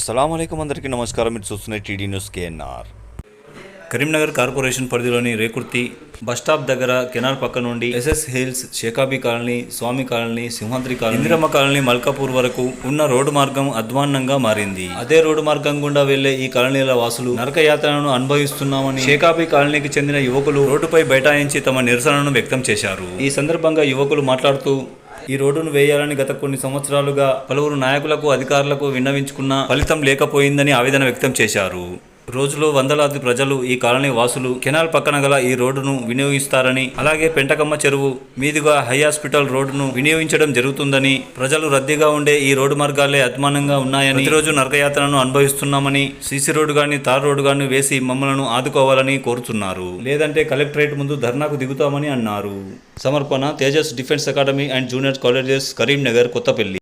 అస్సలాము అలైకుం అందరికీ నమస్కారం. మీరు చూస్తున్న TD news KNR. Karimnagar corporation పరిధిలోని రేకుర్తి బస్టాప్ దగ్గర కెనాల్ పక్క నుండి SS hills, Shekabi colony, Swami colony, Simhadri colony, Indiramma colony, Malkapur వరకు ఉన్న రోడ్డు మార్గం అధ్వాన్నంగా మారింది. అదే రోడ్డు మార్గం గుండా వెళ్లే ఈ కాలనీల వాసులు నరకయాతనను అనుభవిస్తున్నామని షేకాబీ కాలనీకి చెందిన యువకులు రోడ్డుపై బైఠాయించి తమ నిరసనను వ్యక్తం చేశారు. ఈ సందర్భంగా యువకులు మాట్లాడుతూ, ఈ రోడ్డును వేయాలని గత కొన్ని సంవత్సరాలుగా పలువురు నాయకులకు, అధికారులకు విన్నవించుకున్నా ఫలితం లేకపోయిందని ఆవేదన వ్యక్తం చేశారు. రోజులో వందలాది ప్రజలు, ఈ కాలనీ వాసులు కెనాల్ పక్కన గల ఈ రోడ్డును వినియోగిస్తారని, అలాగే పెంటకమ్మ చెరువు మీదుగా హై హాస్పిటల్ రోడ్డును వినియోగించడం జరుగుతుందని, ప్రజలు రద్దీగా ఉండే ఈ రోడ్డు మార్గాలే అధ్వానంగా ఉన్నాయని, ప్రతిరోజు నరకయాతనను అనుభవిస్తున్నామని, సీసీ రోడ్డు గాని, తార్ రోడ్డు గాని వేసి మమ్మలను ఆదుకోవాలని కోరుతున్నారు. లేదంటే కలెక్టరేట్ ముందు ధర్నాకు దిగుతామని అన్నారు. సమర్పణ Tejas defence academy and junior colleges, Karimnagar, Kothapalli.